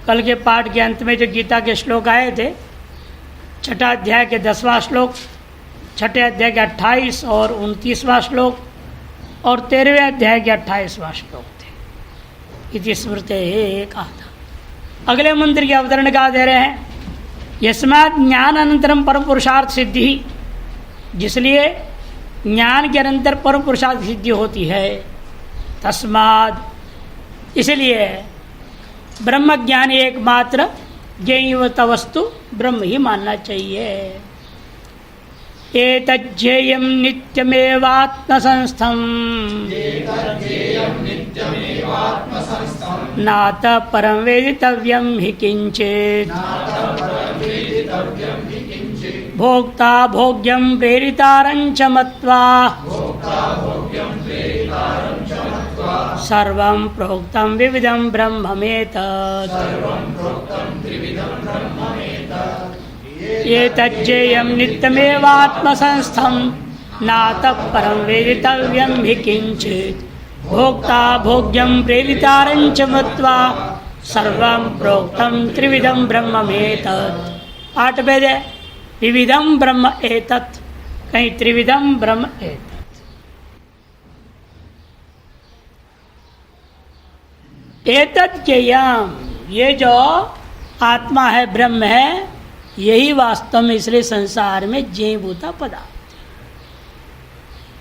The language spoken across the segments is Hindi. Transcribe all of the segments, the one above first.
कल के पाठ के अंत में जो गीता के श्लोक आए थे, छठा अध्याय के 10वां श्लोक, छठे अध्याय के 28 और 29वां श्लोक और 13वें अध्याय के 28वां श्लोक थे। इति स्मृते कहा था। अगले मंत्र की अवतरण का दे रहे हैं, यस्मात् ज्ञान अनंतरम परम पुरुषार्थ सिद्धि, जिसलिए ज्ञान के अनंतर परम पुरुषार्थ सिद्धि होती है। तस्माद, इसलिए ब्रह्म ज्ञान एकमात्र ज्ञेयवत वस्तु ब्रह्म ही मानना चाहिए। एतज्ज्ञेयं नित्यमेवात्मसंस्थं नात परं वेदितव्यं हि किंचित् भोक्ता भोग्यं प्रेरितारं च मत्वा सर्वं प्रोक्तं विविधं ब्रह्ममेतत्। एतज्ज्ञेयं नित्यमेवात्मसंस्थं नातः परं वेदितव्यं हि किंचित् भोक्ता भोग्यं प्रेरितारं च मत्वा सर्वं प्रोक्तं त्रिविधं ब्रह्ममेतत्। पाठ भेद है, विविधं ब्रह्म एतत्, कहीं त्रिविधं ब्रह्म एतत्। एतज्ज्ञेयं, ये जो आत्मा है, ब्रह्म है, यही वास्तव में इसलिए संसार में ज्ञेयभूता पदार्थ।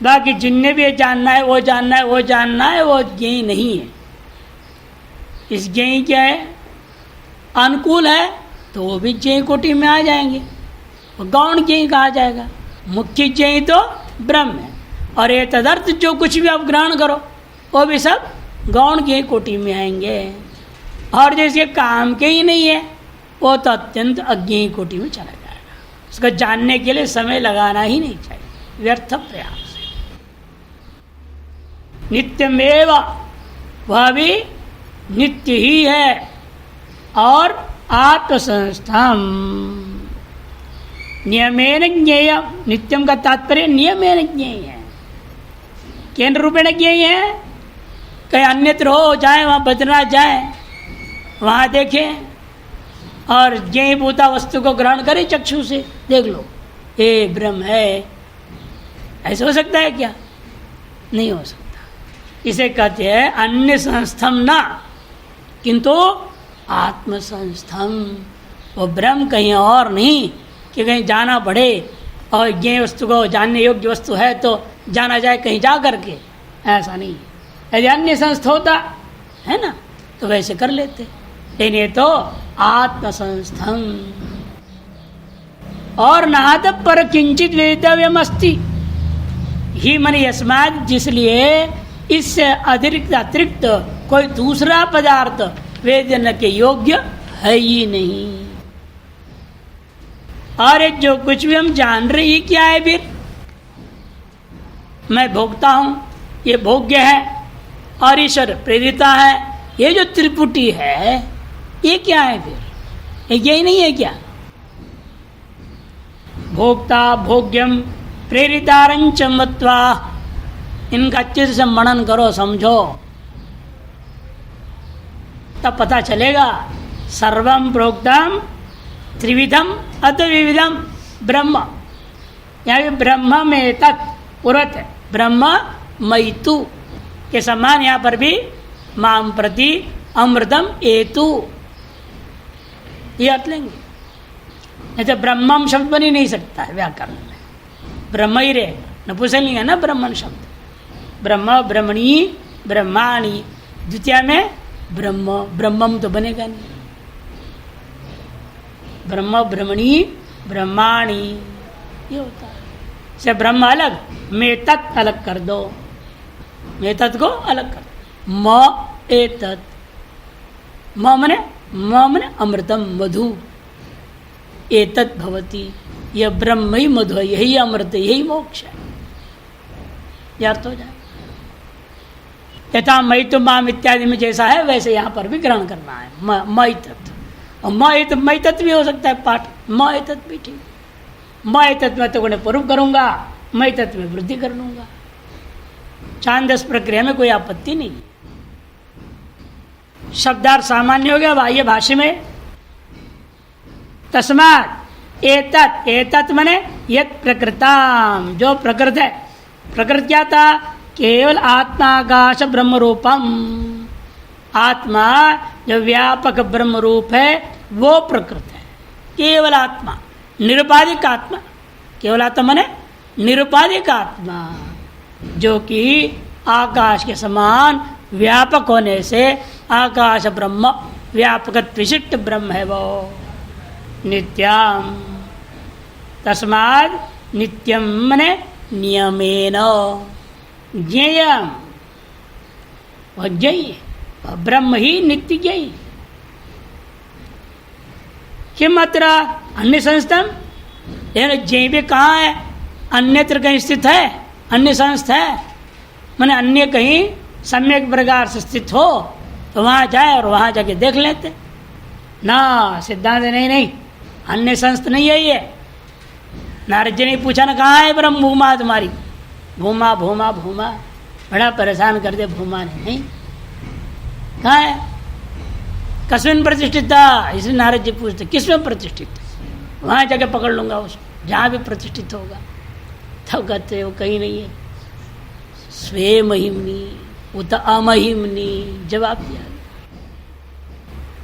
बाकी जिनने भी ये जानना है, वो जानना है, वो जानना है, वो ज्ञेय नहीं है। इस ज्ञेय क्या है, अनुकूल है तो वो भी ज्ञेय कोटि में आ जाएंगे, गौण ज्ञेय कहा जाएगा। मुख्य ज्ञेय तो ब्रह्म है, और ये तदर्थ जो कुछ भी आप ग्रहण करो वो भी सब गौण ज्ञेय कोटि में आएंगे। और जैसे काम के ही नहीं है, वो तो अत्यंत अज्ञेय कोटि में चला जाएगा। उसको जानने के लिए समय लगाना ही नहीं चाहिए, व्यर्थ प्रयास। नित्यमेव, वह भी नित्य ही है। और आत्मसंस्थम नियमेन ज्ञेय, नित्यम का तात्पर्य नियमेन ज्ञेय है, केंद्र रूपेण ज्ञेय है। कहीं अन्यत्र हो जाए, वहाँ बदलना जाए, वहाँ देखें और ज्ञेयभूता वस्तु को ग्रहण करें चक्षु से, देख लो ये ब्रह्म है। ऐसे हो सकता है क्या? नहीं हो सकता। इसे कहते हैं अन्य संस्थम ना, किंतु आत्मसंस्थम। वो ब्रह्म कहीं और नहीं कि कहीं जाना पड़े और ज्ञेय वस्तु को जानने योग्य वस्तु है तो जाना जाए कहीं जा करके, ऐसा नहीं। यदि अन्य संस्थ होता है ना तो वैसे कर लेते, लेकिन ये तो आत्मसंस्थम। और नाद पर किंचित वेदितव्यम अस्ति ही मन यस्मात्, जिसलिए इससे अतिरिक्त कोई दूसरा पदार्थ वेदन के योग्य है ही नहीं। और जो कुछ भी हम जान रहे हैं क्या है, फिर मैं भोगता हूं, ये भोग्य है, और ईश्वर प्रेरिता है, ये जो त्रिपुटी है ये क्या है? फिर यही नहीं है क्या? भोक्ता भोग्यम प्रेरितारंच मत्वा, इनका अच्छे से मनन करो, समझो, तब पता चलेगा। सर्वम प्रोक्तम त्रिविधम अद्विविधम ब्रह्म, यहाँ ब्रह्म में तत् पूर्वत है, ब्रह्म मैतु के समान यहाँ पर भी माम प्रति अमृतम एतु, ये अर्थ लेंगे। नहीं तो ब्रह्मम शब्द बन ही नहीं सकता है व्याकरण में, ब्रह्म ही रहेगा, नपुंसकलिंग है ना ब्रह्मण शब्द। ब्रह्म ब्रह्मणी ब्रह्माणी, द्वितीय में ब्रह्म, ब्रह्मम तो बनेगा नहीं। ब्रह्म ब्रह्मणी ब्रह्माणी ये होता है। से ब्रह्म अलग, में तत् अलग कर दो, में तत् को अलग कर दो। म एतत्, म मने अमृतम मधु, एतत् भवति, यह ब्रह्म ही मधु है, यही अमृत, यही मोक्ष है, यह अर्थ हो जाए। यथा मैतु माम इत्यादि में जैसा है वैसे यहाँ पर भी ग्रहण करना है। मैतत्, और मैतत् भी हो सकता है पाठ, मैतत् भी ठीक। मैतत् में तो गुण पूर्व करूँगा, मैतत् में वृद्धि कर लूँगा, छांदस प्रक्रिया में कोई आपत्ति नहीं। शब्दार्थ सामान्य हो गया बाह्य भाष्य में। तस्मात् एतत्, एतत् मने यत् प्रकृताम, जो प्रकृत है। प्रकृत क्या था? केवल आत्माकाश ब्रह्म रूपम, आत्मा जो व्यापक ब्रह्म रूप है वो प्रकृत है। केवल आत्मा, निरुपाधिक आत्मा। केवल आत्मा मने निरुपाधिक आत्मा, जो कि आकाश के समान व्यापक होने से आकाश ब्रह्म, व्यापक विशिष्ट ब्रह्म है वो। नित्यम, तस्मात् नित्यम मने नियमेन ज्ञेयम, वह ज्ञेय, ब्रह्म ही नित्य ज्ञेय। किम अत्र अन्य संस्थम, ज्ञेय भी कहाँ है? अन्यत्र कहीं स्थित है? अन्य संस्था है मैंने अन्य कहीं सम्यक प्रकार से स्थित हो तो वहां जाए और वहां जाके देख लेते ना। सिद्धांत नहीं, नहीं अन्य संस्थ नहीं है ये। नारद जी ने पूछा ना, कहाँ है ब्रह्म भूमा तुम्हारी? भूमा भूमा भूमा, बड़ा परेशान कर दे भूमा ने। नहीं, कहाँ है? कस्मिन प्रतिष्ठित था? इसलिए नारद जी पूछते किसमें प्रतिष्ठित? वहां जाके पकड़ लूंगा उसको, जहां भी प्रतिष्ठित होगा। तब कहते हो कहीं नहीं है। स्वे महिमनी उत अमहिमनी, जवाब दिया।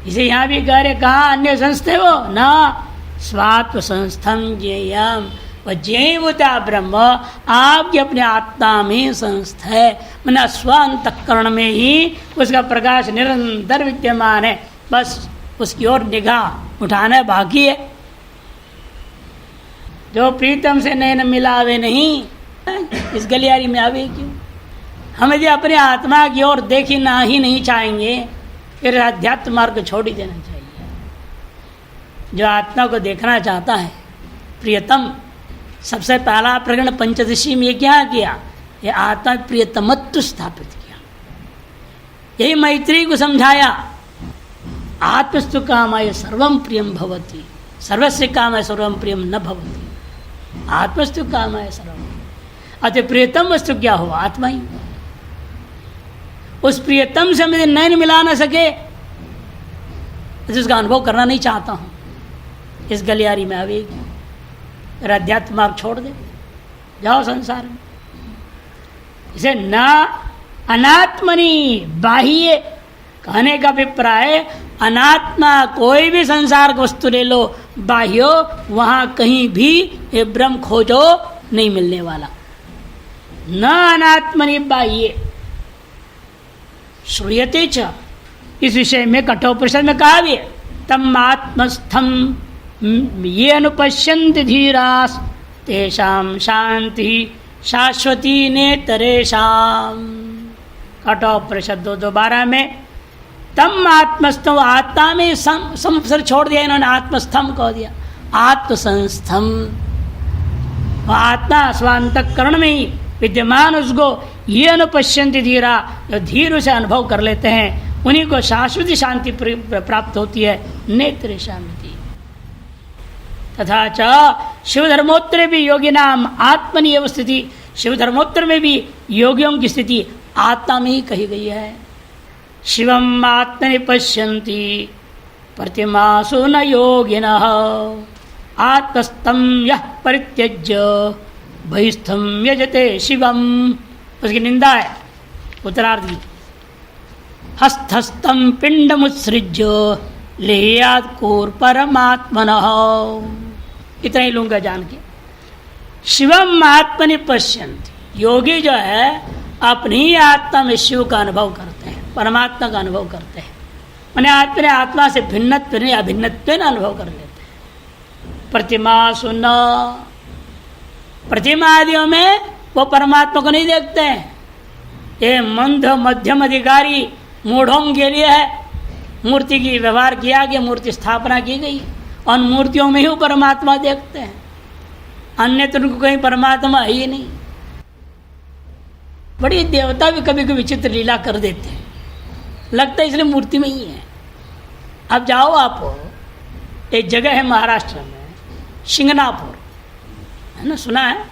इसे यहां भी कह रहे, कहा अन्य संस्थे वो ना, स्वात्म संस्थम ज्ञेयम, वह ज्ञेयभूता ब्रह्म आपकी अपने आत्मा में संस्थ है। मैंने स्व अंतःकरण में ही उसका प्रकाश निरंतर विद्यमान है, बस उसकी ओर निगाह उठाना बाकी है। जो प्रीतम से नैन मिलावे नहीं, इस गलियारी में आवे क्यों? हम यदि अपने आत्मा की ओर देखना ही नहीं चाहेंगे फिर अध्यात्म मार्ग को छोड़ ही देना चाहिए। जो आत्मा को देखना चाहता है प्रियतम, सबसे पहला प्रकरण पंचदशी में क्या किया? ये आत्मा प्रियतमत्व स्थापित किया। यही मैत्री को समझाया, आत्मस्तु कामाय सर्वम प्रियम भवति, सर्वस्य कामाय सर्वम प्रियम न भवति। आत्मस्तु कामाय सर्वम, अतः प्रियतम वस्तु क्या हो? आत्मा ही। उस प्रियतम से मुझे नैन मिला ना सके तो उसका अनुभव करना नहीं चाहता हूं। इस गलियारी में आवेगी, फिर अध्यात्म मार्ग छोड़ दे, जाओ संसार में। इसे न अनात्मनि बाह्य कहने का अभिप्राय, अनात्मा कोई भी संसार की वस्तु ले लो, बाह्यो वहां कहीं भी ये ब्रह्म खोजो नहीं मिलने वाला। न अनात्मनि बाह्य श्रूयते च, इस विषय में कठोपनिषद में कहा भी है, तम आत्मस्थम ये अनुपश्यन्ति धीरास तेषाम शांति शाश्वती नेतरेषाम। कठोपनिषद 2:12 में तम आत्मस्थम, आत्मा में संसर छोड़ दिया इन्होंने, आत्मस्थम कह दिया। आत्मसंस्थम, आत्मा स्वांतकरण में ही विद्यमान, उसको ये अनुपश्यन्ति धीरा, जो धीर उसे अनुभव कर लेते हैं उन्हीं को शाश्वती शांति प्राप्त होती है। नेत्र शांति तथा च शिवधर्मोत्तरे भी योगी नाम आत्मनि एव स्थिति, शिवधर्मोत्तर में भी योगियों की स्थिति आत्मा में ही कही गई है। शिवम आत्मनि पश्यन्ति प्रतिमासु न योगिनः आत्मस्थं यः परित्यज्य बहिस्थं यजते शिवम। उसकी निंदा है उत्तरार्ध की। हस्तस्थं पिंडमुत्सृज्य लेयात् कोर परमात्मनः। इतना ही लूंगा जान के। शिवम आत्मनि पश्यन्ति, योगी जो है अपनी आत्मा में शिव का अनुभव करते हैं, परमात्मा का अनुभव करते हैं। मैंने अपने आत्मा से भिन्नत्व नहीं अभिन्नत्व अनुभव कर लेते हैं। प्रतिमा सुनना, प्रतिमा आदियों में वो परमात्मा को नहीं देखते हैं। ये मंद मध्यम अधिकारी मूढ़ों के लिए है, मूर्ति की व्यवहार किया गया, मूर्ति स्थापना की गई और मूर्तियों में ही परमात्मा देखते हैं, अन्य तो उनको कहीं परमात्मा है ही नहीं। बड़ी देवता भी कभी कभी विचित्र लीला कर देते हैं, लगता है इसलिए मूर्ति में ही है। अब जाओ आप, एक जगह है महाराष्ट्र में शिंगणापुर, है ना, सुना है?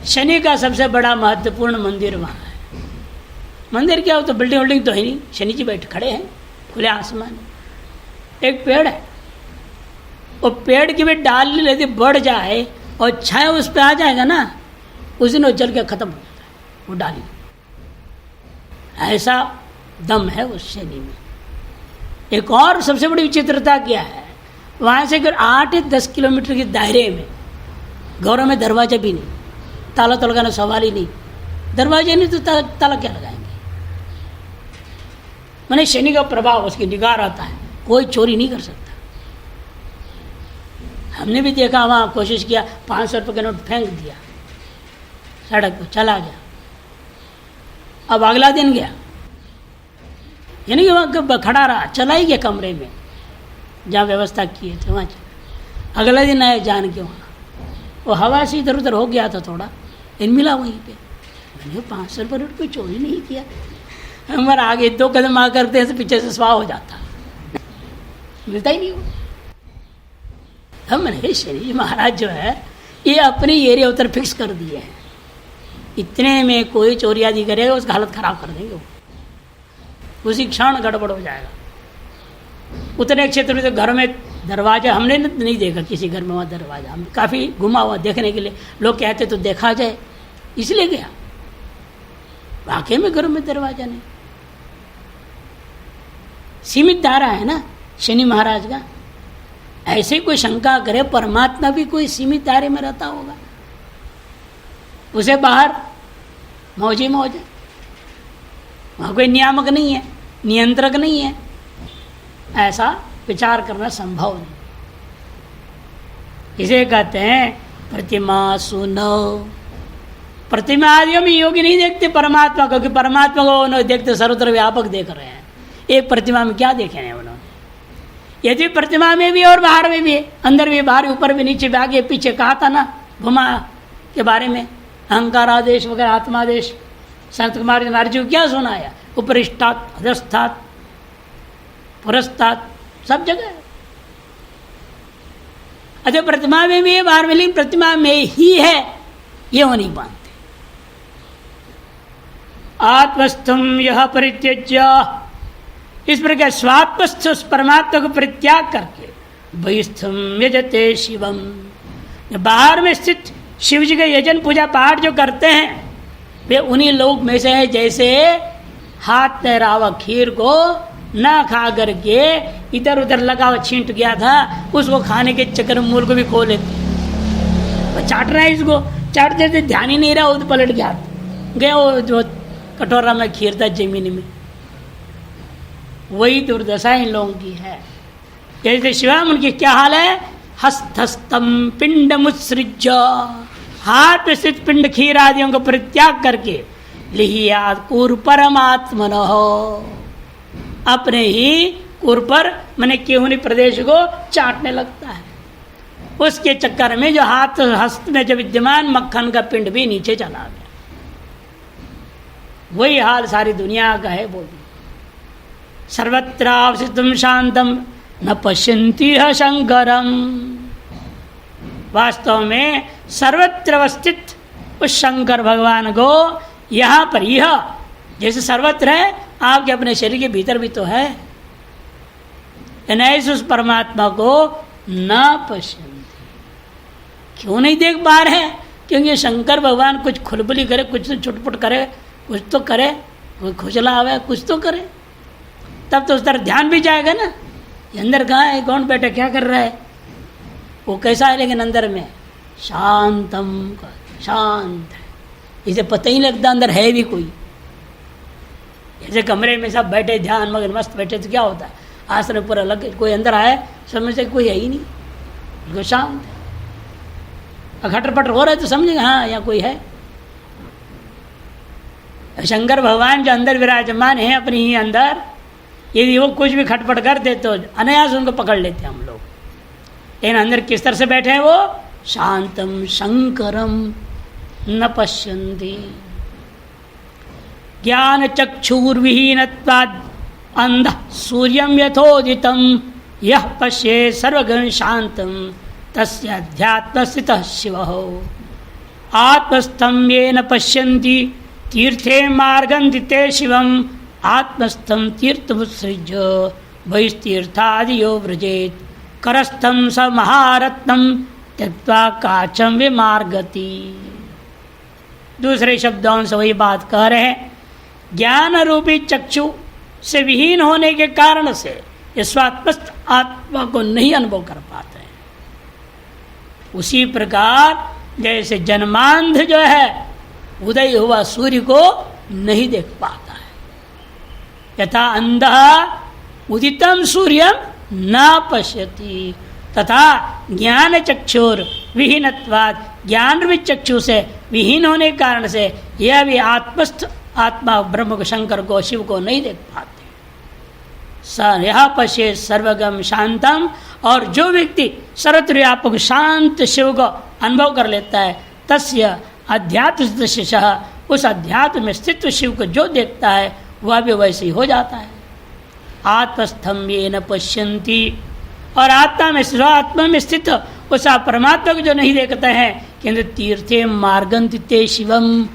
शनि का सबसे बड़ा महत्वपूर्ण मंदिर वहाँ है। मंदिर क्या हो तो बिल्डिंग तो है नहीं, शनि जी बैठ खड़े हैं खुले आसमान में। एक पेड़ है, वो पेड़ की भी डाल यदि बढ़ जाए और छाया उस पर आ जाएगा ना, उस दिन वो जल के खत्म हो जाता है वो डाली। ऐसा दम है उस शनि में। एक और सबसे बड़ी विचित्रता क्या है, वहाँ से अगर 8-10 किलोमीटर के दायरे में गौरव में दरवाजा भी नहीं, ताला तो लगाना सवाल ही नहीं, दरवाजे नहीं तो ताला क्या लगाएंगे। मैंने शनि का प्रभाव उसकी निगाह रहता है, कोई चोरी नहीं कर सकता। हमने भी देखा, वहाँ कोशिश किया, 500 रुपये का नोट फेंक दिया सड़क पर, चला गया। अब अगला दिन गया, यानी कि वहाँ खड़ा रहा, चला ही गया कमरे में जहाँ व्यवस्था किए थे वहाँ चला। अगला दिन आए जान के वहाँ, वो हवा से इधर उधर हो गया था थोड़ा, इन मिला वहीं पे। मैंने 500 रुपये नोट कोई चोरी नहीं किया। हमारा आगे 2 कदम आ करते हैं, पीछे से स्वाह हो जाता, मिलता ही नहीं हो। हमने शनि महाराज जो है ये अपनी एरिया उतर फिक्स कर दिए हैं, इतने में कोई चोरी आदि करेगा उसका हालत खराब कर देंगे, उसी क्षण गड़बड़ हो जाएगा। उतने क्षेत्र में तो घर में दरवाजा हमने नहीं देखा, किसी घर में वहाँ दरवाजा, हम काफ़ी घुमा हुआ देखने के लिए, लोग कहते तो देखा जाए इसलिए गया, वाकई में घरों में दरवाजा नहीं। सीमित दायरा है ना शनि महाराज का। ऐसे कोई शंका करे परमात्मा भी कोई सीमित दायरे में रहता होगा, उसे बाहर मौज ही मौज है, वहाँ कोई नियामक नहीं है, नियंत्रक नहीं है, ऐसा विचार करना संभव नहीं। इसे कहते हैं प्रतिमा सुनो। प्रतिमा आदियों में योगी नहीं देखते परमात्मा को, क्योंकि परमात्मा को उन्होंने देखते सर्वत्र व्यापक देख रहे हैं। एक प्रतिमा में क्या देखे हैं उन्होंने? यदि प्रतिमा में भी और बाहर में भी, अंदर भी बाहर, ऊपर भी, नीचे भी, आगे पीछे, कहा था ना भूमा के बारे में, अहंकार आदेश वगैरह, आत्मादेश। संत कुमार महाराज जी को क्या सुनाया? उपरिष्टात, अधस्तात्, पुरस्तात्, सब जगह है। अच्छा, प्रतिमा में भी है, बाहर में, लेकिन प्रतिमा में ही है ये वो नहीं मानते। आत्मस्थम यह परित्यज्य, इस प्रकार स्वात्मस्थ उस परमात्मा को परित्याग करके बहिस्थम यजते शिवम, बाहर में स्थित शिव जी का यजन पूजा पाठ जो करते हैं वे उन्हीं लोग में से है जैसे हाथ में रहा खीर को ना खा करके इधर उधर लगा हुआ छींट गया था, उसको खाने के चक्कर में मूल को भी खो लेते, चाट रहे हैं, इसको चाटते थे, ध्यान ही नहीं रहा, वो पलट गया वो जो कटोरा में खीर था जमीन में। वही दुर्दशा इन लोगों की है। जैसे शिवम, उनकी क्या हाल है? हस्तस्तम पिंड मुत्सृज्य, हाथ में स्थित पिंड खीर आदियों को परित्याग करके लिहिया कुर परमात्मन हो, अपने ही कुर पर मैंने केहुनी प्रदेश को चाटने लगता है। उसके चक्कर में जो हाथ हस्त में जो विद्यमान मक्खन का पिंड भी नीचे चला गया। वही हाल सारी दुनिया का है। बोली सर्वत्रावस्थितम शांतम न पश्यन्ति है शंकरम, वास्तव में सर्वत्र अवस्थित उस शंकर भगवान को यहाँ पर यह जैसे सर्वत्र है, आपके अपने शरीर के भीतर भी तो है, ऐसे उस परमात्मा को न पश्यन्ति। क्यों नहीं देख पा रहे? क्योंकि शंकर भगवान कुछ खुलबुली करे, कुछ तो छुटपुट करे, कुछ तो करे, कोई खुजला आवे, कुछ तो करे, तब तो उस तरफ ध्यान भी जाएगा ना। ये अंदर कहाँ है, कौन बैठा, क्या कर रहा है, वो कैसा है, लेकिन अंदर में शांतम, शांत है, इसे पता ही लगता अंदर है भी कोई। जैसे कमरे में सब बैठे ध्यान मगन मस्त बैठे तो क्या होता है, आश्रम पूरा लग, कोई अंदर आए समझ से कोई है ही नहीं, बिल्कुल शांत है। खटर पटर हो रहा है तो समझेंगे हाँ यहाँ कोई है। शंकर भगवान जो अंदर विराजमान है अपने ही अंदर, यदि वो कुछ भी खटपट कर दे तो अनायास उनको पकड़ लेते हम लोग। लेकिन अंदर किस तरह से बैठे हैं वो? शांतम शंकरम न पश्यन्ति। ज्ञान चक्षुर्विहीनत्वाद् अंध सूर्यम यथोदितम यह पश्ये सर्वगण शांतम तस्य अध्यात्म स्थितः शिवः। आत्मस्थं येन पश्यन्ति तीर्थे मार्गं दिते शिवम आत्मस्थं तीर्थमुत्सृज्य बहिस्तीर्थादियो व्रजेत करस्थम स महारत्नम त्यक्त्वा काचम विमार्गति। दूसरे शब्दों से वही बात कह रहे हैं, ज्ञान रूपी चक्षु से विहीन होने के कारण से ये स्वात्मस्थ आत्मा को नहीं अनुभव कर पाते हैं। उसी प्रकार जैसे जन्मांध जो है उदय हुआ सूर्य को नहीं देख पाता है, यथा अंधः उदितम सूर्यम न पश्यति, तथा ज्ञान चक्षुर विहीनत्वात्, ज्ञान रूपी चक्षु से विहीन होने के कारण से यह भी आत्मस्थ आत्मा ब्रह्म को, शंकर को, शिव को नहीं देख पाते। यह पश्ये सर्वगम शांतम, और जो व्यक्ति सर्वत्र व्यापक शांत शिव को अनुभव कर लेता है, तस्य अध्यात्म दृश्य, उस अध्यात्म में स्थित शिव को जो देखता है वह भी वैसे ही हो जाता है। आत्मस्थम ये न पश्यन्ति, और आत्मा में आत्मा में स्थित उस परमात्मा को जो नहीं देखते हैं, किंतु तीर्थे मार्गंतिते शिवम,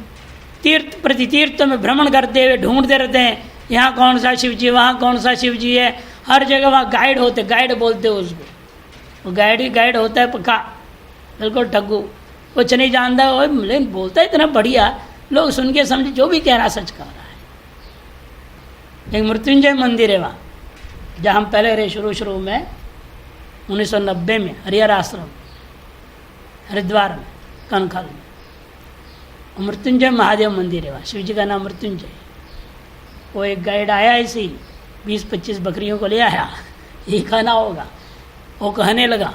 तीर्थ प्रति तीर्थ में भ्रमण करते हुए ढूंढते रहते हैं, यहाँ कौन सा शिव जी, वहाँ कौन सा शिव जी है। हर जगह वहाँ गाइड होते, गाइड बोलते उसको, वो गाइड ही गाइड होता है पक्का, बिल्कुल ठग्गू, कुछ नहीं जानता है, लेकिन बोलता है इतना बढ़िया, लोग सुन के समझे जो भी कह रहा सच कह रहा है। एक मृत्युंजय मंदिर है वहाँ, जहाँ हम पहले रहे शुरू में 1990 में, हरिहर आश्रम हरिद्वार में, कनखल में, मृत्युंजय महादेव मंदिर है वहाँ, शिव जी का नाम मृत्युंजय। वो एक गाइड आया ऐसे ही 20-25 बकरियों को ले आया, ये कहना होगा, वो कहने लगा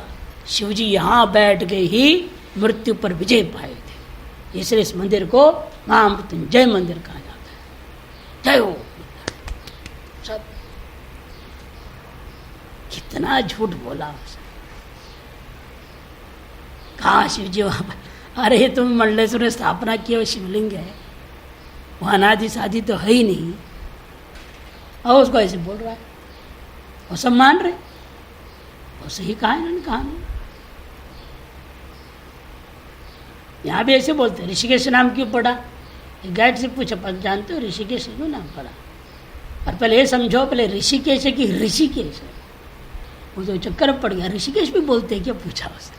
शिव जी यहाँ बैठ के ही मृत्यु पर विजय पाए थे, इसलिए इस मंदिर को महामृत्युंजय मंदिर कहा जाता है। जय हो। सब कितना झूठ बोला उसने, कहा शिव जी वहाँ पर, अरे तुम मंडलेश्वर ने स्थापना किया वो शिवलिंग है, वो अनादि शादी तो है ही नहीं, और उसको ऐसे बोल रहा है, वो सब मान रहे, वो सही कहा इन्होंने, कहा नहीं। यहाँ भी ऐसे बोलते हैं, ऋषिकेश नाम क्यों पड़ा, गाइड से पूछा, पर जानते हो ऋषिकेश क्यों नाम पड़ा, और पहले ये समझो, पहले ऋषिकेश है कि ऋषिकेश है, वो तो चक्कर में पड़ गया, ऋषिकेश भी बोलते हैं क्या, पूछा उसने,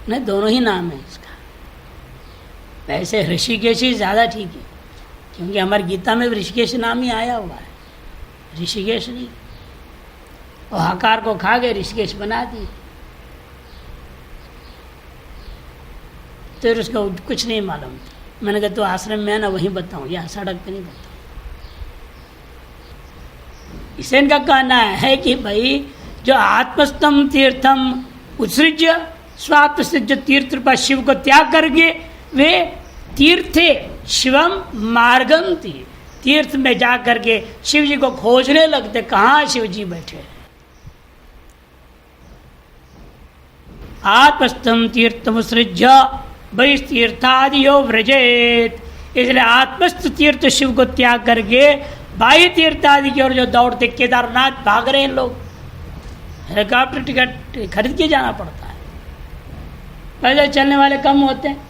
नहीं दोनों ही नाम है इसका। वैसे ऋषिकेश ही ज़्यादा ठीक है, क्योंकि हमारी गीता में ऋषिकेश नाम ही आया हुआ है, ऋषिकेश नहीं, और हकार को खा गए ऋषिकेश बना दी, तो उसका कुछ नहीं मालूम। मैंने कहा तो आश्रम में है ना वहीं बताऊँ, यहाँ सड़क पे नहीं बताऊँ। इसे इनका कहना है कि भाई जो आत्मस्तम तीर्थम उत्सृज्य स्वात्मसिद्ध तीर्थ पर शिव को त्याग करके वे तीर्थे शिवम मार्गंति, तीर्थ में जा करके शिव जी को खोजने लगते, कहाँ शिव जी बैठे। आत्मस्थम तीर्थम सृज्य बहिस्तीर्थादियो व्रजेत, इसलिए आत्मस्थ तीर्थ शिव को त्याग करके बाह्य तीर्थ आदि की ओर जो दौड़ते, केदारनाथ भाग रहे हैं लोग, हेलीकॉप्टर टिकट खरीद के जाना पड़ता है, पैदल चलने वाले कम होते हैं।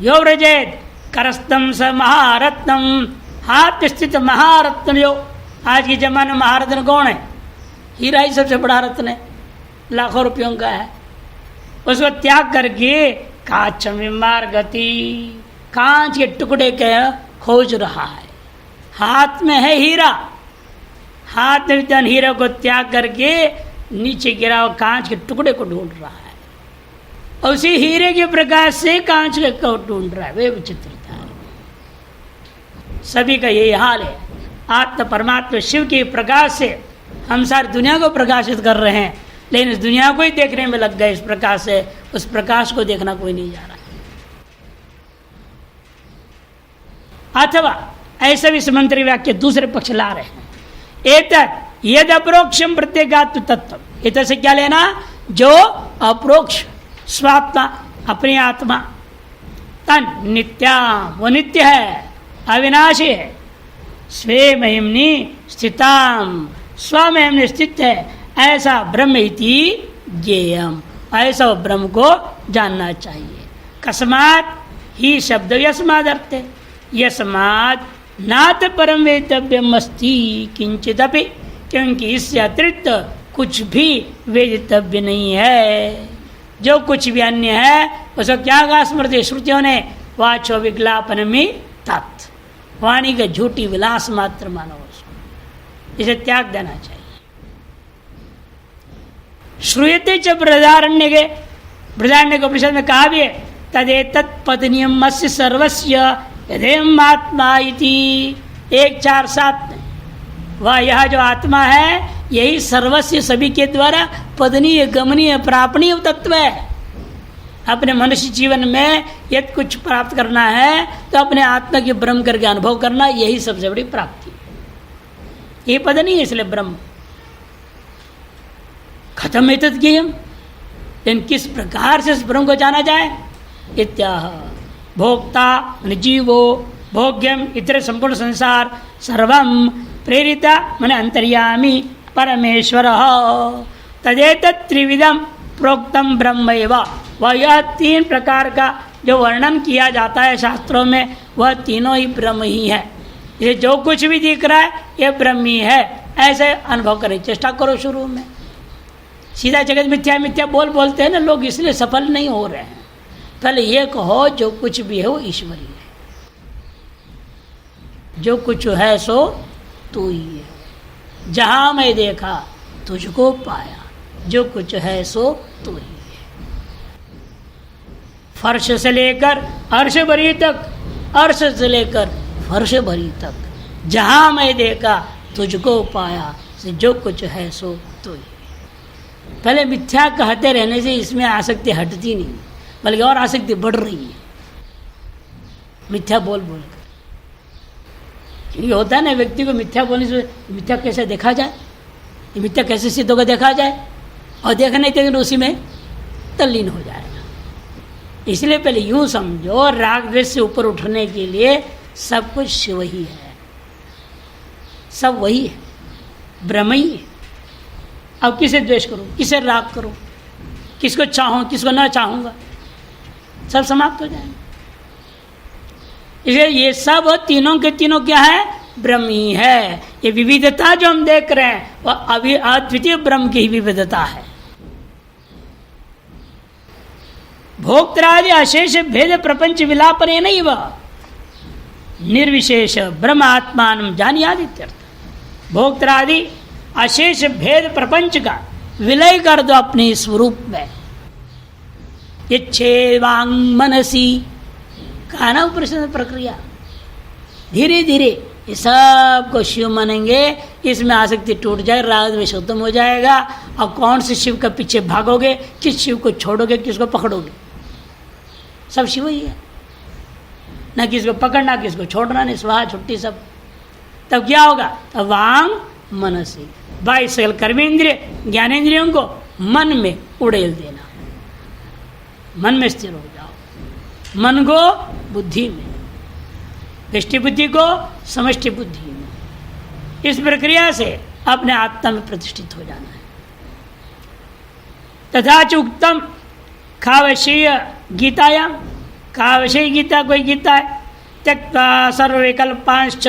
यो व्रजेत करस्तम स महारत्नम, हाथ स्थित महारत्न। यो आज के जमाने में महारत्न कौन है, हीरा ही सबसे बड़ा रत्न है, लाखों रुपयों का है। उसको त्याग करके काचम विमार्गति, कांच के टुकड़े के खोज रहा है। हाथ में है हीरा, हाथ में विद्यमान हीरा को त्याग करके नीचे गिरा हुआ कांच के टुकड़े को ढूंढ रहा है, और उसी हीरे के प्रकाश से कांच को ढूंढ रहा है। वे विचित्रता है, सभी का यही हाल है। आत्म परमात्मा शिव के प्रकाश से हम सारी दुनिया को प्रकाशित कर रहे हैं, लेकिन इस दुनिया को ही देखने में लग गए इस प्रकाश से, उस प्रकाश को देखना कोई नहीं जा रहा। अथवा ऐसा भी मंत्री वाक्य दूसरे पक्ष ला रहे हैं, एतत् यद अपरोक्षम प्रत्येगात्म तत्व, एतत् से क्या लेना, जो अप्रोक्ष स्वात्मा अपनी आत्मा तन नित्या, वो नित्य है, अविनाशी है, स्वे महिमनी स्थिताम, स्व में स्थित है, ऐसा ब्रह्म इति ज्ञेयम, ऐसा ब्रह्म को जानना चाहिए। कस्मात् ही शब्द यस्माद् अर्थे, यस्माद् नात परम वेदितव्यम अस्ति किंचित अपि, क्योंकि इससे अतिरिक्त कुछ भी वेदितव्य नहीं है। जो कुछ भी अन्य है उसको क्या कहा स्मृति श्रुतियों ने, वाचो विज्ञापन में तत्, वाणी का झूठी विलास मात्र मानो उसको, इसे त्याग देना चाहिए। श्रूयते च बृहदारण्य के, बृहदारण्य के उपनिषद में कहा भी है, तदेतत् पदनियम अस्य सर्वस्य यदेम आत्मा इति 1:4-7 में, वह यह जो आत्मा है यही सर्वस्व सभी के द्वारा पदनीय गमनीय प्रापणीय तत्व है। अपने मनुष्य जीवन में यदि कुछ प्राप्त करना है तो अपने आत्मा के ब्रह्म करके अनुभव करना, यही सबसे बड़ी प्राप्ति। ये पद नहीं है, इसलिए ब्रह्म खत्म एतत् ज्ञेयम्, लेकिन किस प्रकार से इस ब्रह्म को जाना जाए, इत्याह भोक्ता जीवो भोग्यम इतर संपूर्ण संसार सर्वम प्रेरिता मन अंतर्यामी परमेश्वर तदेतत् त्रिविधम प्रोक्तम ब्रह्म एवं, वह यह 3 प्रकार का जो वर्णन किया जाता है शास्त्रों में, वह तीनों ही ब्रह्म ही है। ये जो कुछ भी दिख रहा है ये ब्रह्म ही है, ऐसे अनुभव करें, चेष्टा करो। शुरू में सीधा जगत मिथ्या मिथ्या बोलते हैं ना लोग, इसलिए सफल नहीं हो रहे हैं। पहले ये कहो जो कुछ भी है वो ईश्वरी है, जो कुछ है सो तू ही है, जहां मैं देखा तुझको पाया, जो कुछ है सो तू ही है। फर्श से लेकर अर्श भरी तक, अर्श से लेकर फर्श भरी तक, जहां मैं देखा तुझको पाया, से जो कुछ है सो तू ही। पहले मिथ्या कहते रहने से इसमें आसक्ति हटती नहीं, बल्कि और आसक्ति बढ़ रही है, मिथ्या बोल बोल कर। क्योंकि होता है ना व्यक्ति को मिथ्या बोलने से, मिथ्या कैसे देखा जाए, ये मिथ्या कैसे सिद्ध होकर देखा जाए, और देखा नहीं तो उसी में तल्लीन हो जाएगा। इसलिए पहले यूं समझो, राग द्वेष से ऊपर उठने के लिए सब कुछ शिव ही है, सब वही है, ब्रह्म ही है। अब किसे द्वेष करूं, किसे राग करूं, किसको चाहूं, किसको ना चाहूंगा, सब समाप्त हो जाएंगे। इसलिए ये सब तीनों के तीनों क्या है, ब्रह्म ही है। ये विविधता जो हम देख रहे हैं वह अभी अद्वितीय ब्रह्म की ही विविधता है। भोक्त्रादि अशेष भेद प्रपंच विलापन नहीं, वह निर्विशेष ब्रह्म आत्मान जानियादित्यर्थ। भोक्त्रादि अशेष भेद प्रपंच का विलय कर दो अपने स्वरूप में। इच्छेवांग मनसी का ना उपनिषद प्रक्रिया, धीरे धीरे ये सब को शिव मानेंगे, इसमें आसक्ति टूट जाए, राग द्वेष खत्म हो जाएगा। और कौन से शिव के पीछे भागोगे, किस शिव को छोड़ोगे, किसको पकड़ोगे, सब शिव ही है। ना किसको पकड़ना, किसको छोड़ना, नहीं, स्वाहा छुट्टी सब। तब क्या होगा, तब वांग मनसी, 22 सकल कर्मेंद्रिय ज्ञानेन्द्रियों को मन में उड़ेल देना, मन में स्थिर हो जाओ, मन को बुद्धि में, व्यष्टि बुद्धि को समष्टि बुद्धि में। इस प्रक्रिया से अपने आत्मा में प्रतिष्ठित हो जाना है। तथा च उक्तम कावशीय गीतायाम, कावशीय गीता कोई गीता है, त्यक्त्वा सर्वविकल्पांश्च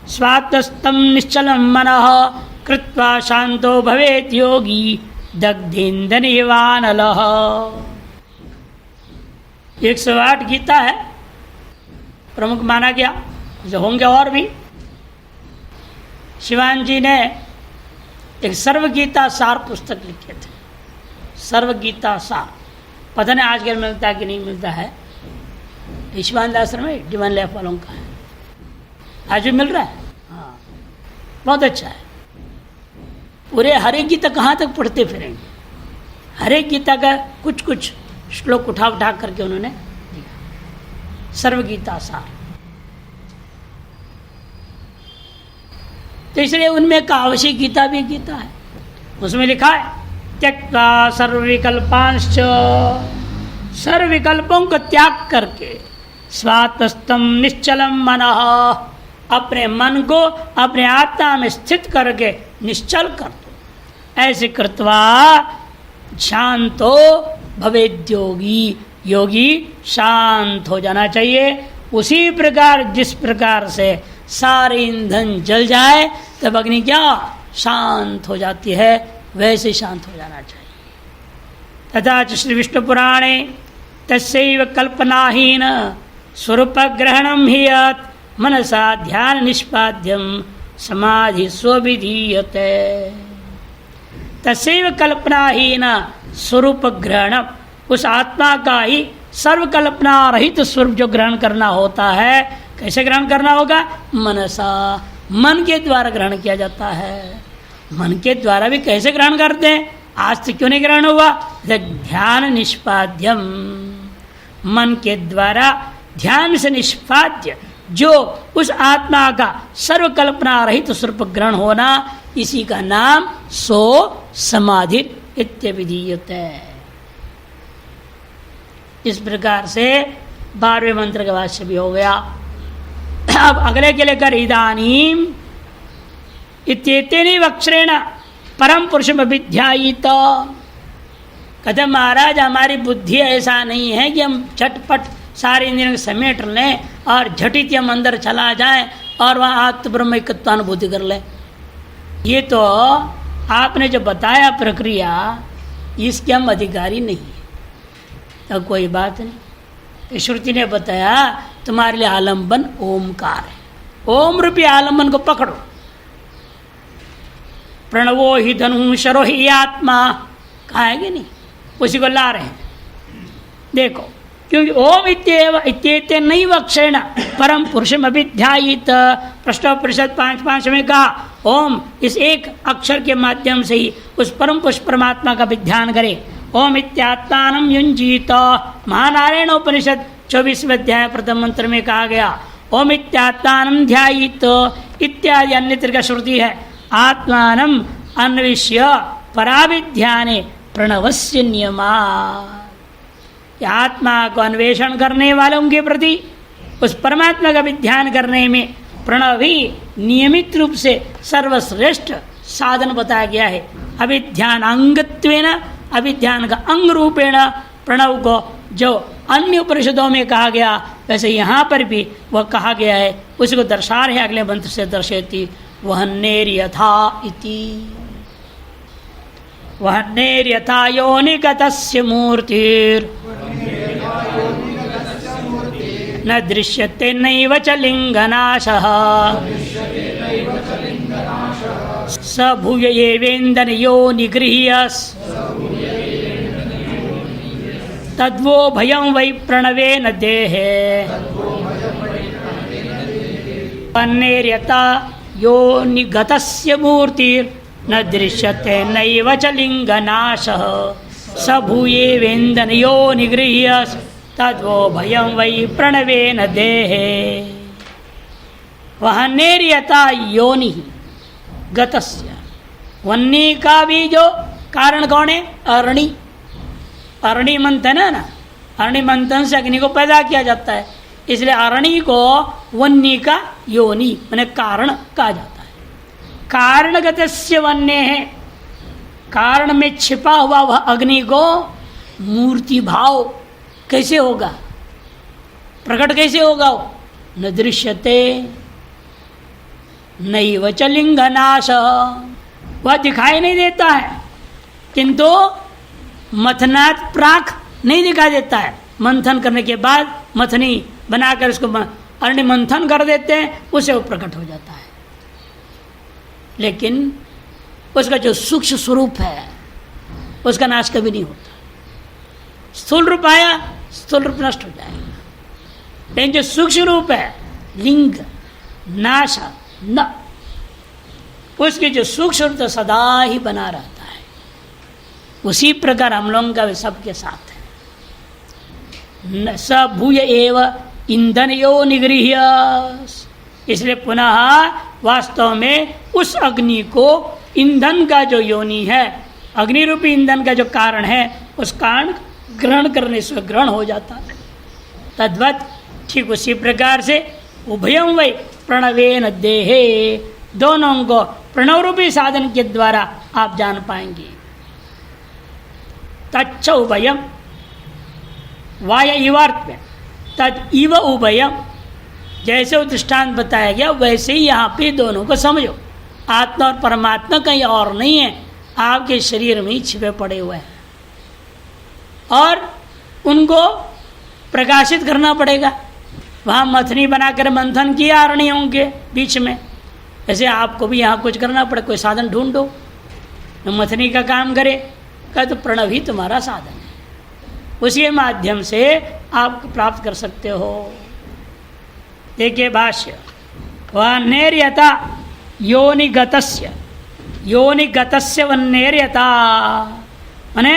स्वात्मस्थं निश्चलं मनः कृत्वा शांतो भवेत् योगी दग्धेन्द्रियवानलः। 108 गीता है, प्रमुख माना गया, जो होंगे और भी। शिवान जी ने एक सर्वगीता सार पुस्तक लिखे थे, सर्वगीता सार। पता नहीं आजकल मिलता है कि नहीं मिलता है, शिवानंद आश्रम में डिवाइन लाइफ वालों का है, आज भी मिल रहा है। हाँ, बहुत अच्छा है। पूरे हर एक गीता कहाँ तक पढ़ते फिरेंगे, हर एक गीता का कुछ कुछ श्लोक उठा उठा करके उन्होंने दिया, सर्वगीता सार। तो इसलिए उनमें कावशी गीता भी गीता है, उसमें लिखा है त्यक्त्वा सर्वविकल्पांश्च, सर्व विकल्पों को त्याग करके स्वात्मस्थं निश्चलम मनः, अपने मन को अपने आत्मा में स्थित करके निश्चल कर दो। ऐसे कृत्वा शांतो भवेद् योगी, योगी शांत हो जाना चाहिए। उसी प्रकार जिस प्रकार से सारे ईंधन जल जाए तब अग्नि क्या शांत हो जाती है, वैसे शांत हो जाना चाहिए। तथा श्री विष्णु पुराणे तस्यैव कल्पनाहीन स्वरूप ग्रहणम ही यत् मनसा ध्यान निष्पाद्यम समाधि स्वविधीयते। तस्यैव कल्पनाहीन स्वरूप ग्रहणम, उस आत्मा का ही सर्व कल्पना रहित स्वरूप जो ग्रहण करना होता है, कैसे ग्रहण करना होगा? मनसा, मन के द्वारा ग्रहण किया जाता है। मन के द्वारा भी कैसे ग्रहण करते हैं? आज तक क्यों नहीं ग्रहण हुआ? ध्यान निष्पाद्यम, मन के द्वारा ध्यान से निष्पाद्य जो उस आत्मा का सर्व कल्पना रहित स्वरूप ग्रहण होना, इसी का नाम सो समाधि इत्यभिधीयते। इस प्रकार से 12वें मंत्र का वाक्य भी हो गया। अब अगले के लेकर इदानीम इत्येतेन अक्षरेण परम पुरुषम अभिध्यायित। कहते महाराज हमारी बुद्धि ऐसा नहीं है कि हम झटपट सारे इंद्रियों को समेट लें और झटित हम अंदर चला जाए और वहाँ आत्म ब्रह्म एकत्वानुभूति कर ले। ये तो आपने जो बताया प्रक्रिया, इसके हम अधिकारी नहीं है, तो कोई बात नहीं। श्रुति ने बताया तुम्हारे लिए आलंबन ओमकार है, ओम रूपी आलंबन को पकड़ो। प्रणवो ही धनु शरो ही आत्मा, कहा है कि नहीं, उसी को ला रहे हैं। देखो, क्योंकि ओम इत्येते नैव अक्षरेण परम पुरुषम अभिध्यायित। प्रश्नोपनिषद 5:5 में कहा ओम, इस एक अक्षर के माध्यम से ही उस परम पुरुष परमात्मा का ध्यान करे। ओम इत्यात्मानं युञ्जीत, महानारायण उपनिषद 24वें अध्याय प्रथम मंत्र में कहा गया ओम इत्यात्मानं ध्यायित इत्यादि अन्यत्र का श्रुति है। आत्मानं अन्विष्य पराभिध्याने प्रणवस्य नियमा, आत्मा को अन्वेषण करने वालों के प्रति उस परमात्मा का ध्यान करने में प्रणव ही नियमित रूप से सर्वश्रेष्ठ साधन बताया गया है। अभिध्यान अंगत्वेन, अभिध्यान का अंग रूपेण प्रणव को जो अन्य उपनिषदों में कहा गया, वैसे यहाँ पर भी वह कहा गया है। उसी को दर्शा रहे अगले मंत्र से, दर्शयति वहन्नेर्यथा इति। वहन्नेर्यथा योनिगतस्य मूर्तिर् न दृश्यते नैव च लिंगनाशः स भूय एवेन्दन योनिगृह्यस् तद्वो भयं वै प्रणवेन देहे। वहन्नेर्यथा योनिगतस्य मूर्तिर्न दृश्यते नैव च लिंगनाशः स भूयेवेन्दन योनिगृह्यस् तद्वो भयं वै प्रणवेन देहे। वहन्नेर्यथा योनि गतस्य, वन्नी का भी जो कारण कौन है? अरणि। अरणि मंथन है ना, अरणि मंथन से अग्नि को पैदा किया जाता है, इसलिए अरणि को वन्नी का योनि माने कारण कहा जाता है। कारणगतस्य वन्य है, कारण में छिपा हुआ वह अग्नि को मूर्ति भाव कैसे होगा, प्रकट कैसे होगा? वो न दृश्यते नैव च लिंगनाश, वह दिखाई नहीं देता है, किंतु मथनात् प्राक नहीं दिखाई देता है। मंथन करने के बाद मथनी बनाकर उसको अरण्य मंथन कर देते हैं, उसे वो प्रकट हो जाता है। लेकिन उसका जो सूक्ष्म स्वरूप है उसका नाश कभी नहीं होता। स्थूल रूप आया, स्थूल रूप नष्ट हो जाएगा, लेकिन जो सूक्ष्म रूप है लिंग नाश न, उसकी जो सूक्ष्म रूप तो सदा ही बना रहता है। उसी प्रकार हम लोगों का सबके साथ है। स भूय एव ईंधन यो निगृह्य, इसलिए पुनः वास्तव में उस अग्नि को ईंधन का जो योनि है, अग्नि रूपी ईंधन का जो कारण है, उस कारण ग्रहण करने से ग्रहण हो जाता है। तद्वत ठीक उसी प्रकार से उभयं वै प्रणवेन देहे, दोनों को प्रणव रूपी साधन के द्वारा आप जान पाएंगे। तच्च उभयम वाय इवार्थ में तद इव उभयम, जैसे वो दृष्टांत बताया गया वैसे ही यहाँ पे दोनों को समझो। आत्मा और परमात्मा कहीं और नहीं है, आपके शरीर में ही छिपे पड़े हुए हैं और उनको प्रकाशित करना पड़ेगा। वहाँ मथनी बनाकर मंथन किया अरणियों के बीच में, ऐसे आपको भी यहाँ कुछ करना पड़े, कोई साधन ढूंढो मथनी का काम करे। कह तो प्रणव ही तुम्हारा साधन है, उसी माध्यम से आप प्राप्त कर सकते हो। देखिए भाष्य, वह नेर्यता योनिगतस्य, योनिगतस्य वन्नेर्यता माने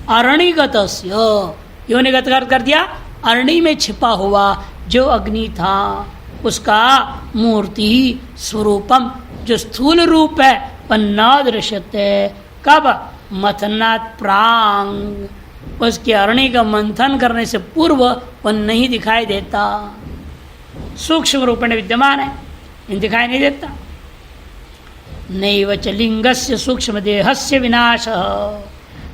अरणिगतस्य, योनिगत कर दिया अरणि में छिपा हुआ जो अग्नि था उसका मूर्ति स्वरूपम जो स्थूल रूप है वह न दृश्यते। कब? मथनात् प्रांग, उसके अरणि का मंथन करने से पूर्व वह नहीं दिखाई देता, सूक्ष्म रूप में विद्यमान है, दिखाई नहीं देता। नैव च लिंगस्य सूक्ष्म देहस्य विनाश,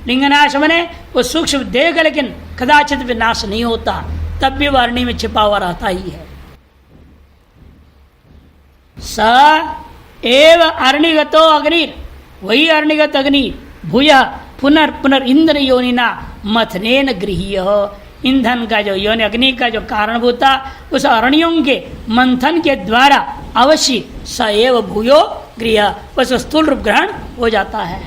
लिंगनाश मने वो सूक्ष्म देह लेकिन कदाचित विनाश नहीं होता, तब भी वह अरणि में छिपा हुआ रहता ही है। स एव अरणिगतो अग्नि, वही अरणिगत अग्नि भूय पुनर् इंद्र योनिना मथनेन गृह्य, ईंधन का जो योनि अग्नि का जो कारणभूत था उस अरणियों के मंथन के द्वारा अवश्य स एव भूयो गृह्य, बस स्थूल रूप ग्रहण हो जाता है।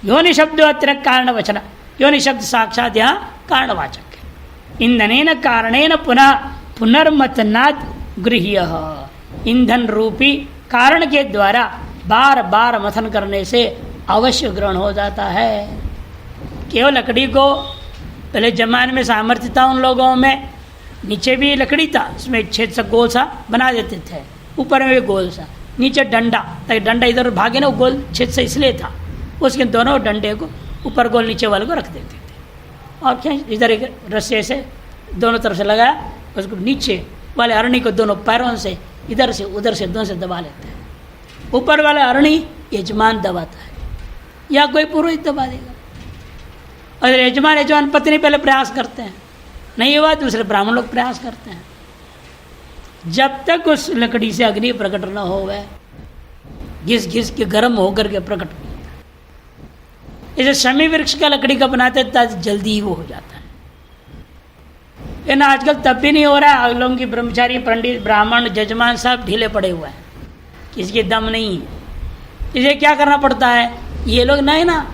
योनि शब्द अतिरिक्त कारण वचन, योनि शब्द साक्षात यहाँ कारणवाचक है। ईंधनेन कारणेन पुनः पुनर्मथनात् गृह्य, ईंधन रूपी कारण के द्वारा बार बार मथन करने से अवश्य ग्रहण हो जाता है। केवल लकड़ी को पहले जमाने में सामर्थ्य था उन लोगों में, नीचे भी लकड़ी था, उसमें छेद सा गोल सा बना देते थे, ऊपर में भी गोल सा, नीचे डंडा, ताकि डंडा इधर भागे ना, गोल छेद से इसलिए था। उसके दोनों डंडे को ऊपर गोल नीचे वाले को रख देते थे और क्या इधर एक रस्से से दोनों तरफ से लगाया, उसको नीचे वाले अरणि को दोनों पैरों से इधर से उधर से दोनों से दबा लेते हैं। ऊपर वाला अरणि यजमान दबाता है या कोई पुरोहित दबा देगा, और यजमान पत्नी पहले प्रयास करते हैं, नहीं हुआ दूसरे ब्राह्मण लोग प्रयास करते हैं, जब तक उस लकड़ी से अग्नि प्रकट न हो वह घिस घिस के गर्म होकर के प्रकट हो जाता है। इसे शमी वृक्ष का लकड़ी का बनाते तब जल्दी ही वो हो जाता है। लेकिन आजकल तब भी नहीं हो रहा है, लोगों की ब्रह्मचारी पंडित ब्राह्मण जजमान सब ढीले पड़े हुए हैं, किसी के दम नहीं है। इसे क्या करना पड़ता है, ये लोग नहीं ना,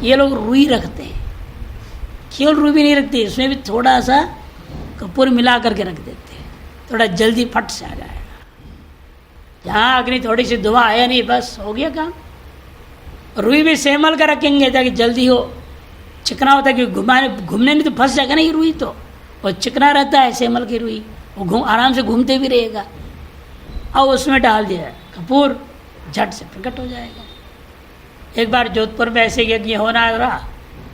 ये लोग रुई रखते हैं, केवल रुई भी नहीं रखते, इसमें भी थोड़ा सा कपूर मिला करके रख देते हैं, थोड़ा जल्दी फट से आ जाएगा। जहाँ अग्नि थोड़ी सी धुआं आया नहीं बस हो गया काम। रुई भी सेमल का रखेंगे ताकि जल्दी हो, चिकना होता है कि घूमने नहीं तो फंस जाएगा ना ये रुई, तो और चिकना रहता है सेमल की रुई, वो आराम से घूमते भी रहेगा। और उसमें डाल दिया कपूर, झट से प्रकट हो जाएगा। एक बार जोधपुर में ऐसे यज्ञ होना रहा,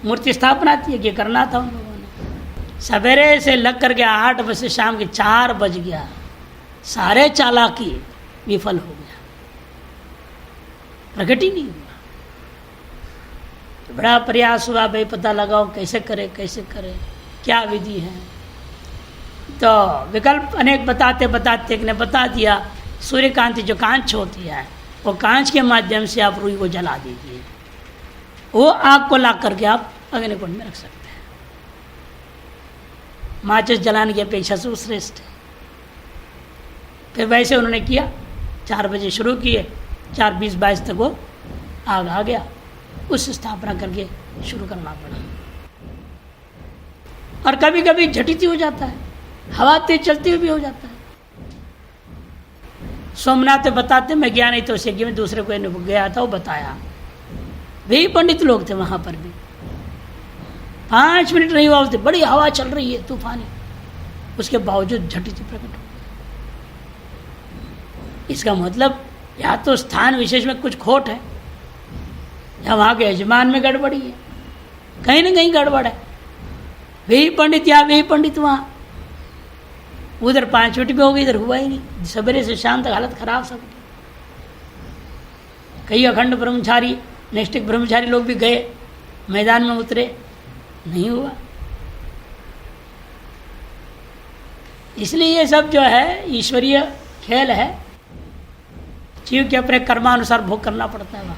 मूर्ति स्थापना थी, यज्ञ करना था उन लोगों ने, सवेरे से लग करके 8 बजे से शाम के 4 बज गया, सारे चालाकी विफल हो गया, प्रकट ही नहीं हुआ। तो बड़ा प्रयास हुआ, भाई पता लगाओ कैसे करे क्या विधि है। तो विकल्प अनेक बताते बताते एक ने बता दिया, सूर्यकांति जो कांच होती है वो कांच के माध्यम से आप रुई को जला दीजिए, वो आग को ला करके आप अग्निकुंड में रख सकते हैं। माचिस जलाने की अपेक्षा से वो श्रेष्ठ है। फिर वैसे उन्होंने किया, 4 बजे शुरू किए, 4:20-22 तक वो आग आ गया, उस स्थापना करके शुरू करना पड़ा। और कभी कभी झटिति हो जाता है, हवा तेज चलती हुई भी हो जाता है। सोमनाथ बताते, मैं गया नहीं तो उस यज्ञ में दूसरे कोई गया था, वो बताया, वे पंडित लोग थे वहां पर भी, 5 मिनट नहीं हुआ उससे बड़ी हवा चल रही है तूफानी, उसके बावजूद झटिति प्रकट हो। इसका मतलब या तो स्थान विशेष में कुछ खोट है, या वहां के यजमान में गड़बड़ी है, कहीं ना कहीं गड़बड़ है। वही पंडित या वही पंडित वहां, उधर 5 मिनट में हो गई, इधर हुआ ही नहीं, सवेरे से शाम तक हालत खराब सब। कई अखंड ब्रह्मचारी नैष्ठिक ब्रह्मचारी लोग भी गए, मैदान में उतरे, नहीं हुआ। इसलिए ये सब जो है ईश्वरीय खेल है, जीव के अपने कर्मानुसार भोग करना पड़ता है। वहाँ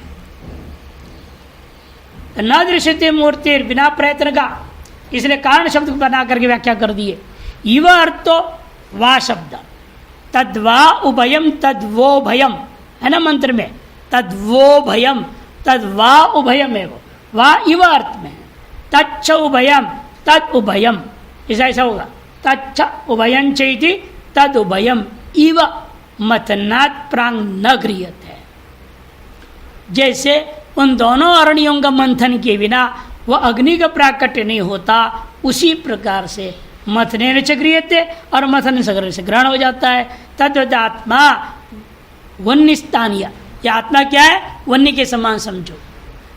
न दृश्यते मूर्ति बिना प्रयत्न का, इसलिए कारण शब्द को बना करके व्याख्या कर दिए। इव अर्थो वा शब्द, तद्वा उभयम तद्वो भयम है ना मंत्र में, तद्वो भयम तद्वा उभयम है, वो वा इव अर्थ में, तच्च उभयम तद उभयम, ऐसा होगा, तच्च उभयं चैति तद उभयम इव मतनात् प्रांग न गृह्यते। जैसे उन दोनों अरणियों का मंथन के बिना वह अग्नि का प्राकट्य नहीं होता, उसी प्रकार से मथने च गृह्यते और मथन से ग्रहण हो जाता है। तद्वत् आत्मा वन्य स्थानीय, यह आत्मा क्या है, वन्य के समान समझो,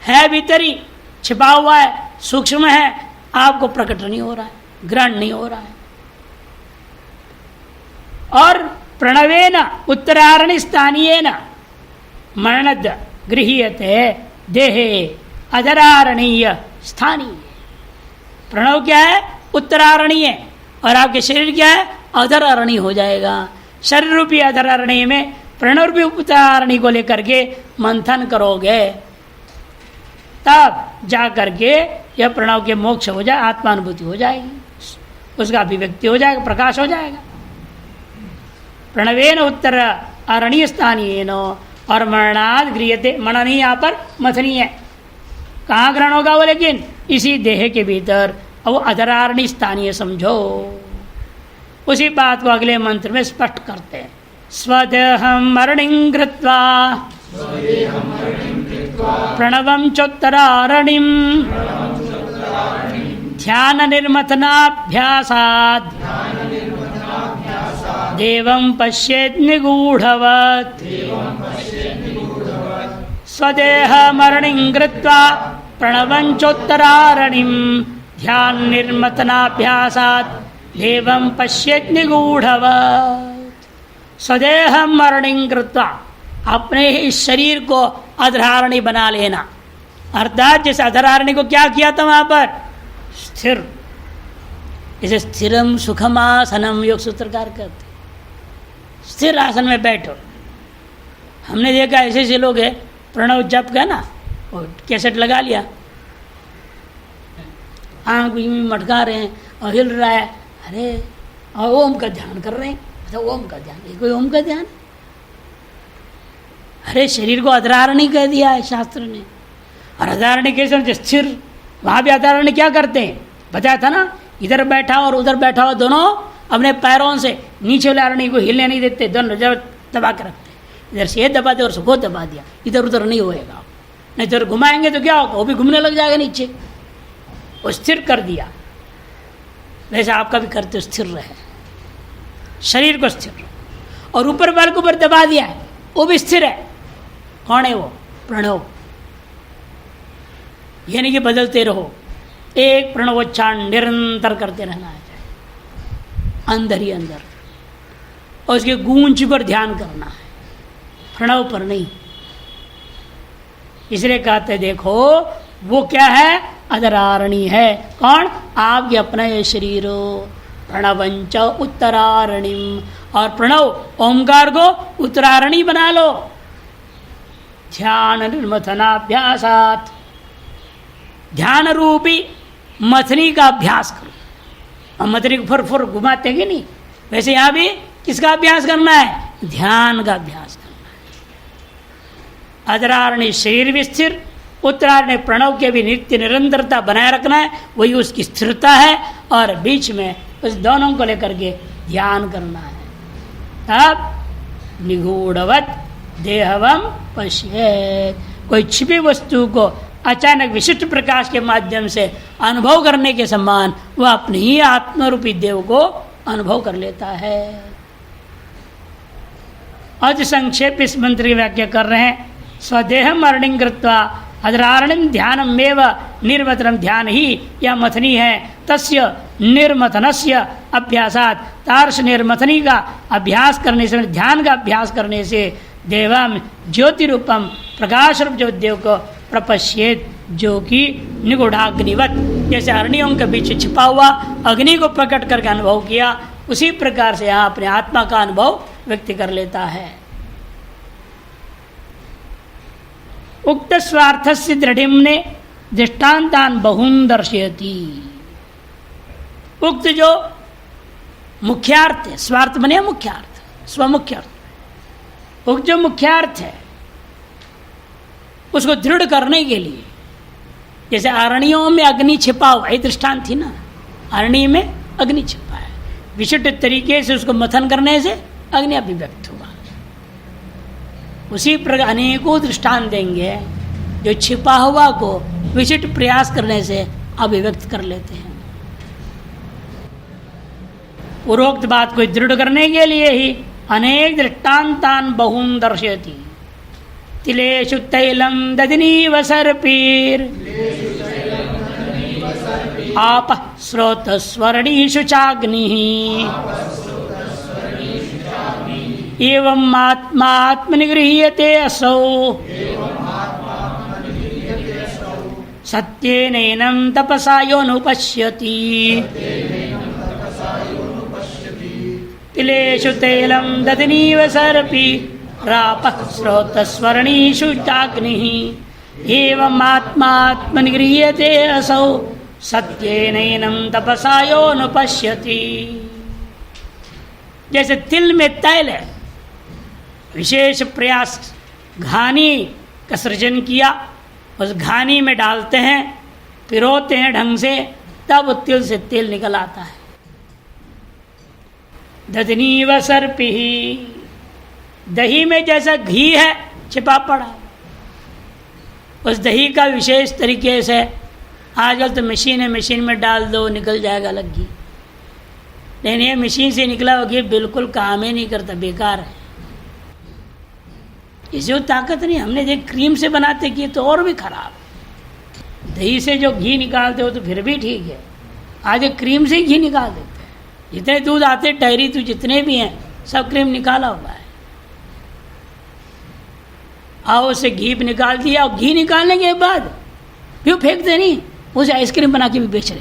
है भीतर ही छिपा हुआ है, सूक्ष्म है, आपको प्रकट नहीं हो रहा है, ग्रहण नहीं हो रहा है। और प्रणवेन उत्तरारण्य स्थानीयेन मरणद गृह्यते देहे अधरारणीय स्थानीय। प्रणव क्या है, उत्तरारणीय, और आपके शरीर क्या है, अधरारणी हो जाएगा। शरीर रूपी अधरारणी में प्रणव रूपी उत्तरारणी को लेकर के मंथन करोगे, तब जा करके यह प्रणव के मोक्ष हो जाए, आत्मानुभूति हो जाएगी, उसका अभिव्यक्ति हो जाएगा, प्रकाश हो जाएगा। प्रणवेन उत्तर अरणीय स्थानीय और मरणाद गृह्यते, मरण नहीं यहाँ पर मथनी है, कहाँ ग्रहण होगा वो, लेकिन इसी देह के भीतर, वो अधरारणी स्थानीय समझो। उसी बात को अगले मंत्र में स्पष्ट करते हैं। स्वदेहं मरणिं कृत्वा प्रणवं चोत्तरारणिं ध्यान निर्मथनाभ्यासात् देवं पश्येत् निगूढवत्। स्वदेह मरणिं कृत्वा प्रणवं चोत्तरारणिं ध्यान निर्मथनाभ्यासात् देवं पश्येत् निगूढवत्। स्वदेह मरणिं कृत्वा, अपने ही शरीर को अधरारणी बना लेना, अर्थात जैसे अधरारणी को क्या किया था वहां पर, स्थिर, इसे स्थिरम सुखमासनम योग सूत्रकार कहते, स्थिर आसन में बैठो। हमने देखा ऐसे ऐसे लोग हैं, प्रणव जप का ना वो कैसेट लगा लिया, आँख मटका रहे हैं और हिल रहा है, अरे और ओम का ध्यान कर रहे हैं, अच्छा ओम का ध्यान, ये कोई ओम का ध्यान, अरे शरीर को अधरारणी कह दिया है शास्त्र ने। और अधरारणी कैसे, स्थिर, वहाँ भी अधरारणी क्या करते हैं बताया था ना, इधर बैठा और उधर बैठा हुआ दोनों अपने पैरों से नीचे वाले अरणी को हिलने नहीं देते, दोनों जब दबा के रखते, इधर से ये दबा दिया और से वो दबा दिया, इधर उधर नहीं होएगा, नहीं तो घुमाएंगे तो क्या होगा, वो भी घूमने लग जाएगा नीचे, वो स्थिर कर दिया। वैसे आपका भी करते स्थिर रहे, शरीर को स्थिर, और ऊपर बाल को ऊपर दबा दिया है, वो भी स्थिर है। कौन है वो, प्रणव। यानी कि बदलते रहो, एक प्रणवोच्चारण निरंतर करते रहना है, अंदर ही अंदर, और उसके गूंज पर ध्यान करना है, प्रणव पर नहीं। इसलिए कहते देखो वो क्या है, अधरारणी है। कौन, आपके अपना ये शरीर, प्रणवंच उत्तरारणिम, और प्रणव ओंकार को उत्तरारणी बना लो। ध्यान निर्मथनाभ्यासात्, ध्यान रूपी मथनी का अभ्यास करो। और मथनी को फुर घुमाते हैं नहीं, वैसे यहाँ भी किसका अभ्यास करना है, ध्यान का अभ्यास करना है। अधरारणी शरीर भी स्थिर, उत्तरारण्य प्रणव के भी नित्य निरंतरता बनाए रखना है, वही उसकी स्थिरता है, और बीच में उस दोनों को लेकर के ध्यान करना है। अब निगूढ़वत देहवम पश्येत्, कोई छिपी वस्तु को अचानक विशिष्ट प्रकाश के माध्यम से अनुभव करने के समान वह अपने ही आत्मरूपी देव को अनुभव कर लेता है। आज संक्षेप इस मंत्र की व्याख्या कर रहे हैं। स्वदेह मरणिं कृत्वा अधरारणिं ध्यानमेव निर्मथनं, ध्यान ही या मथनी है, तस्य निर्मथनस्य अभ्यासात्, तार्श निर्मथनी का अभ्यास करने से, ध्यान का अभ्यास करने से देवम ज्योति रूपम, प्रकाश रूप जो देव को प्रपश्येत, जो कि निगूढ़ाग्निवत, जैसे अरणियों के बीच छिपा हुआ अग्नि को प्रकट करके अनुभव किया, उसी प्रकार से यहाँ अपने आत्मा का अनुभव व्यक्त कर लेता है। उक्त स्वार्थस्य दृढ़िम्ने दृष्टान्तान बहुन दर्शयति। उक्त जो मुख्यार्थ है, स्वार्थ बने मुख्यार्थ, स्वमुख्यार्थ, उक्त जो मुख्यार्थ है उसको दृढ़ करने के लिए, जैसे अरणियों में अग्नि छिपा हुआ, ये दृष्टांत थी ना, अरण्य में अग्नि छिपा है, विशिष्ट तरीके से उसको मथन करने से अग्नि अभिव्यक्त हुआ। उसी प्रकार अनेकों दृष्टांत देंगे जो छिपा हुआ को विशिष्ट प्रयास करने से अभिव्यक्त कर लेते हैं। पूर्वोक्त बात को दृढ़ करने के लिए ही अनेक दृष्टांतान बहुन दर्शयति। तिलेषु तैलम दधिनीव सर्पीर आप स्रोत स्वर्णीषु चाग्निः एवं आत्मा आत्मनिगृह्यते असौ सत्येनैनं तपसा योऽनुपश्यति। तिलेषु तैलं दधिनीव सर्पी रापः स्रोतस्वर्णीषु चाग्निः एवं आत्मात्मनिगृह्यते असौ सत्येनैनं तपसा योऽनुपश्यति। जैसे तिल में तैल है, विशेष प्रयास घानी का सृजन किया, उस घानी में डालते हैं, पिरोते हैं ढंग से, तब तिल से तेल निकल आता है। दधनीव सर्पी, दही में जैसा घी है छिपा पड़ा, उस दही का विशेष तरीके से, आजकल तो मशीन है, मशीन में डाल दो निकल जाएगा अलग घी, लेकिन ये मशीन से निकला हुआ घी बिल्कुल काम ही नहीं करता, बेकार है। इसमें ताकत नहीं। हमने देख क्रीम से बनाते घी तो और भी खराब, दही से जो घी निकालते हो तो फिर भी ठीक है, आज क्रीम से ही घी निकाल देते हैं। जितने दूध आते डेयरी तो जितने भी हैं सब क्रीम निकाला हुआ है। आओ उसे घी निकाल दिया, और घी निकालने के बाद क्यों फेंकते नहीं, उसे आइसक्रीम बना के भी बेच रहे।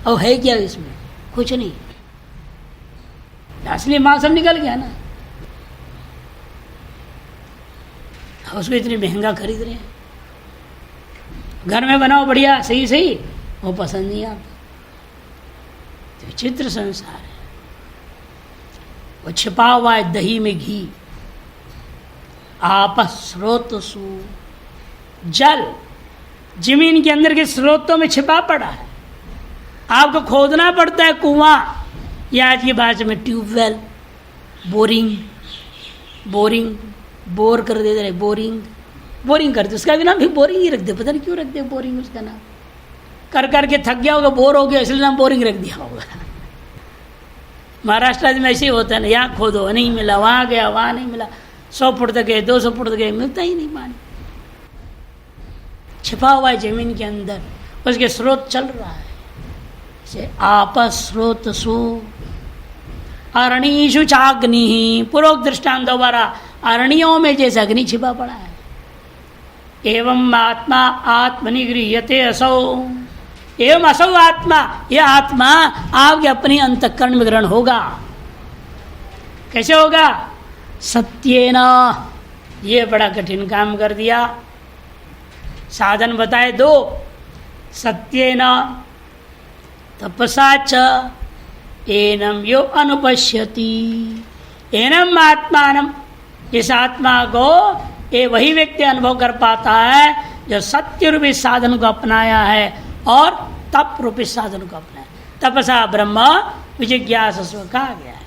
और है क्या इसमें, कुछ नहीं, असली माल सब निकल गया ना, उसको इतनी महंगा खरीद रहे हैं। घर में बनाओ बढ़िया सही सही, वो पसंद नहीं आता। तो विचित्र संसार है, वो छिपा हुआ है दही में घी। आप स्रोतसु, जल जमीन के अंदर के स्रोतों में छिपा पड़ा है, आपको खोदना पड़ता है कुआं, या आज की भाषा में ट्यूबवेल, बोरिंग, बोर कर देते रहे, बोरिंग करते, उसका भी नाम भी बोरिंग ही रख दे, पता नहीं क्यों रख दे बोरिंग उसका नाम, कर करके थक गया होगा, बोर हो गया, इसलिए नाम बोरिंग रख दिया होगा। महाराष्ट्र में ऐसे ही होता है ना, यहाँ खोदो नहीं मिला, वहाँ गया वहाँ नहीं मिला, 100 फुट तक गए, 200 फुट तक गए, मिलता ही नहीं पानी, छिपा हुआ है जमीन के अंदर, उसके स्रोत चल रहा है। जैसे आप स्रोतसु अरणीषु चाग्नि, पूर्वोक्त दृष्टांत दोबारा, अरणियों में जैसे अग्नि छिपा पड़ा है। एवं आत्मा आत्मनिगृह्यते असौ, एवं असौ आत्मा, यह आत्मा आपके अपनी अंतःकरण में ग्रहण होगा। कैसे होगा? सत्येन, ये बड़ा कठिन काम कर दिया, साधन बताए 2, सत्येन तपसा च एनम यो अनुपश्यति। एनम आत्मानम, इस आत्मा को ये वही व्यक्ति अनुभव कर पाता है जो सत्य रूपी साधन को अपनाया है और तप रूपी साधन को अपनाया। तपसा ब्रह्म विजिज्ञासस्व कहा गया है।